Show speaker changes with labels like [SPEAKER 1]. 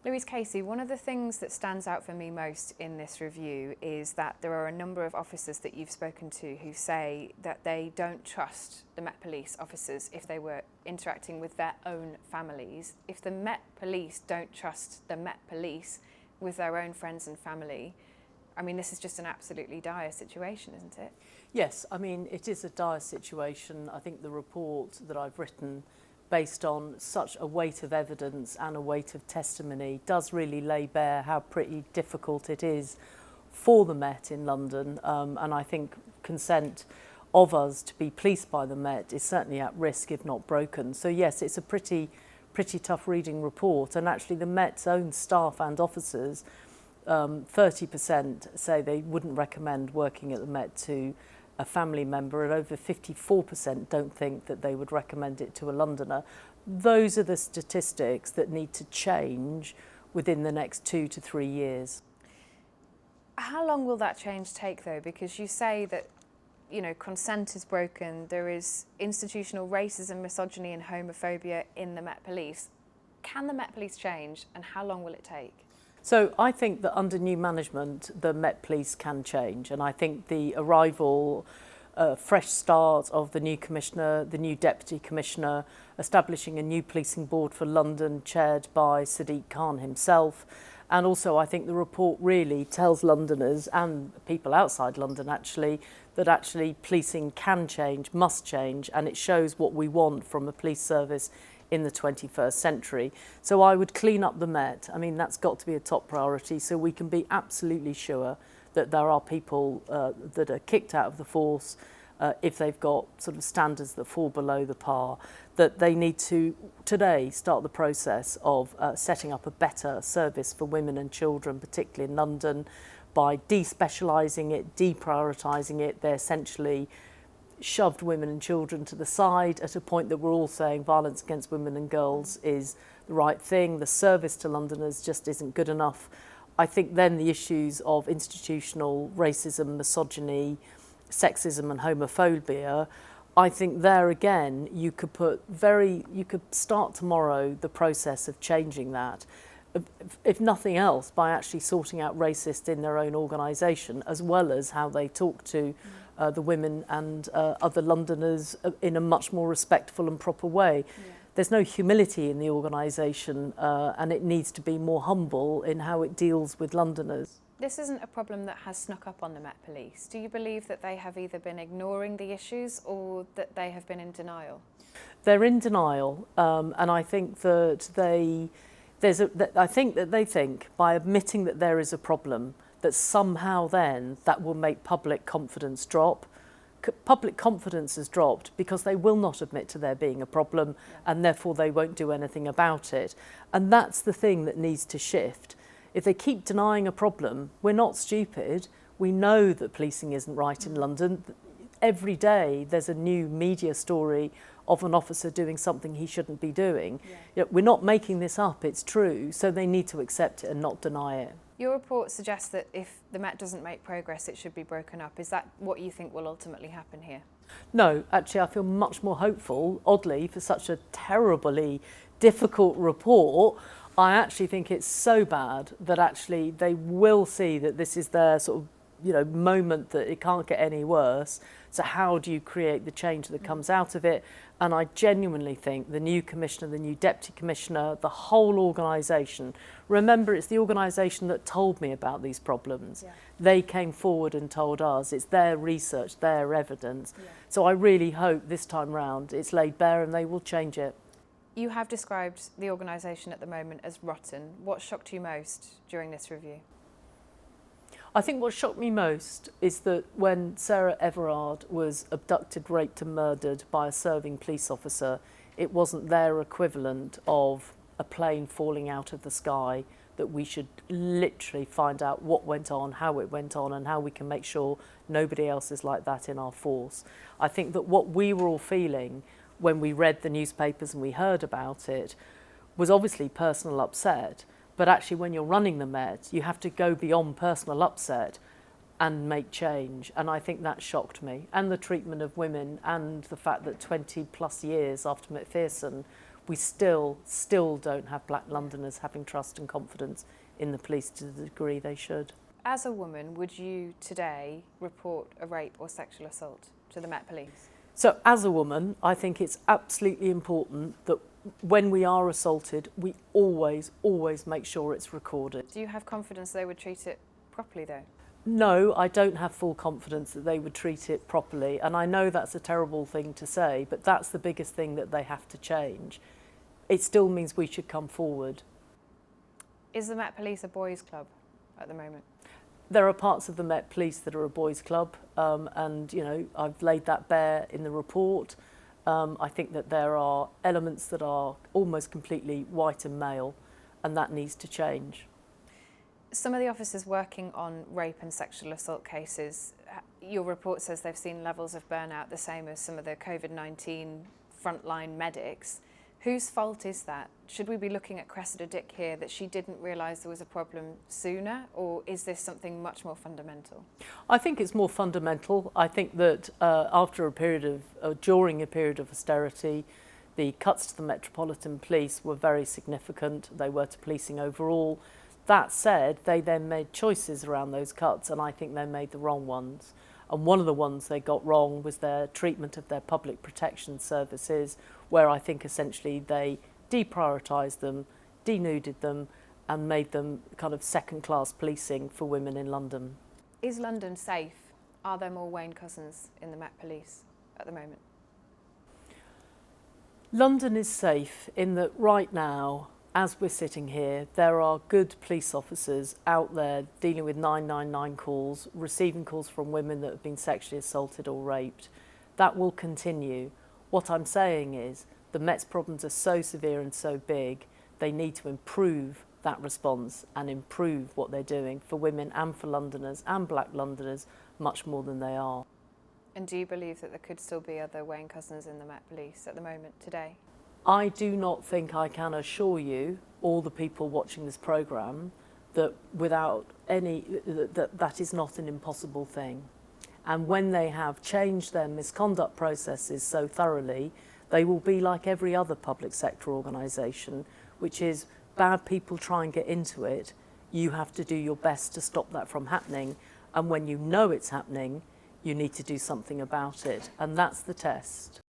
[SPEAKER 1] Louise Casey, one of the things that stands out for me most in this review is that there are a number of officers that you've spoken to who say that they don't trust the Met Police officers if they were interacting with their own families. If the Met Police don't trust the Met Police with their own friends and family, I mean, this is just an absolutely dire situation, isn't it?
[SPEAKER 2] Yes, I mean, it is a dire situation. I think the report that I've written, based on such a weight of evidence and a weight of testimony, does really lay bare how pretty difficult it is for the Met in London. And I think consent of us to be policed by the Met is certainly at risk, if not broken. So yes, it's a pretty tough reading report. And actually the Met's own staff and officers, 30% say they wouldn't recommend working at the Met to a family member, and over 54% don't think that they would recommend it to a Londoner. Those are the statistics that need to change within the next 2 to 3 years.
[SPEAKER 1] How long will that change take, though? Because you say that, you know, consent is broken, there is institutional racism, misogyny and homophobia in the Met Police. Can the Met Police change, and how long will it take?
[SPEAKER 2] So I think that under new management, the Met Police can change. And I think the arrival, fresh start of the new commissioner, the new deputy commissioner, establishing a new policing board for London chaired by Sadiq Khan himself. And also I think the report really tells Londoners and people outside London actually that actually policing can change, must change, and it shows what we want from a police service in the 21st century. So I would clean up the Met. I mean, that's got to be a top priority, so we can be absolutely sure that there are people that are kicked out of the force if they've got sort of standards that fall below the par, that they need to today start the process of setting up a better service for women and children, particularly in London, by despecialising it, deprioritising it. They're essentially shoved women and children to the side at a point that we're all saying violence against women and girls is the right thing. The service to Londoners just isn't good enough. I think then the issues of institutional racism, misogyny, sexism and homophobia, I think there again you could start tomorrow the process of changing that, if nothing else, by actually sorting out racists in their own organisation, as well as how they talk to the women and other Londoners in a much more respectful and proper way. Yeah. There's no humility in the organisation and it needs to be more humble in how it deals with Londoners.
[SPEAKER 1] This isn't a problem that has snuck up on the Met Police. Do you believe that they have either been ignoring the issues or that they have been in denial?
[SPEAKER 2] They're in denial, and I think that they think by admitting that there is a problem, that somehow then that will make public confidence drop. Public confidence has dropped because they will not admit to there being a problem, and therefore they won't do anything about it. And that's the thing that needs to shift. If they keep denying a problem, we're not stupid. We know that policing isn't right in London. Every day there's a new media story of an officer doing something he shouldn't be doing. Yeah. You know, we're not making this up, it's true, so they need to accept it and not deny it.
[SPEAKER 1] Your report suggests that if the Met doesn't make progress, it should be broken up. Is that what you think will ultimately happen here? No,
[SPEAKER 2] actually I feel much more hopeful, oddly, for such a terribly difficult report. I actually think it's so bad that actually they will see that this is their sort of, you know, moment that it can't get any worse. So how do you create the change that comes out of it? And I genuinely think the new commissioner, the new deputy commissioner, the whole organisation, remember it's the organisation that told me about these problems. Yeah. They came forward and told us. It's their research, their evidence. Yeah. So I really hope this time round it's laid bare and they will change it.
[SPEAKER 1] You have described the organisation at the moment as rotten. What shocked you most during this review?
[SPEAKER 2] I think what shocked me most is that when Sarah Everard was abducted, raped and murdered by a serving police officer, it wasn't their equivalent of a plane falling out of the sky, that we should literally find out what went on, how it went on, and how we can make sure nobody else is like that in our force. I think that what we were all feeling when we read the newspapers and we heard about it was obviously personal upset. But actually, when you're running the Met, you have to go beyond personal upset and make change. And I think that shocked me. And the treatment of women and the fact that 20 plus years after Macpherson, we still don't have black Londoners having trust and confidence in the police to the degree they should.
[SPEAKER 1] As a woman, would you today report a rape or sexual assault to the Met Police?
[SPEAKER 2] So as a woman, I think it's absolutely important that when we are assaulted, we always make sure it's recorded.
[SPEAKER 1] Do you have confidence they would treat it properly though?
[SPEAKER 2] No, I don't have full confidence that they would treat it properly. And I know that's a terrible thing to say, but that's the biggest thing that they have to change. It still means we should come forward.
[SPEAKER 1] Is the Met Police a boys' club at the moment?
[SPEAKER 2] There are parts of the Met Police that are a boys' club, and you know, I've laid that bare in the report. I think that there are elements that are almost completely white and male, and that needs to change.
[SPEAKER 1] Some of the officers working on rape and sexual assault cases, your report says they've seen levels of burnout the same as some of the COVID-19 frontline medics. Whose fault is that? Should we be looking at Cressida Dick here, that she didn't realise there was a problem sooner, or is this something much more fundamental?
[SPEAKER 2] I think it's more fundamental. I think that during a period of austerity, the cuts to the Metropolitan Police were very significant. They were to policing overall. That said, they then made choices around those cuts, and I think they made the wrong ones. And one of the ones they got wrong was their treatment of their public protection services, where I think essentially they deprioritised them, denuded them, and made them kind of second-class policing for women in London.
[SPEAKER 1] Is London safe? Are there more Wayne Couzens in the Met Police at the moment?
[SPEAKER 2] London is safe in that right now, as we're sitting here, there are good police officers out there dealing with 999 calls, receiving calls from women that have been sexually assaulted or raped. That will continue. What I'm saying is the Met's problems are so severe and so big, they need to improve that response and improve what they're doing for women and for Londoners and black Londoners much more than they are.
[SPEAKER 1] And do you believe that there could still be other Wayne Couzens in the Met Police at the moment today?
[SPEAKER 2] I do not think I can assure you, all the people watching this programme, that that is not an impossible thing. And when they have changed their misconduct processes so thoroughly, they will be like every other public sector organisation, which is bad people try and get into it. You have to do your best to stop that from happening. And when you know it's happening, you need to do something about it. And that's the test.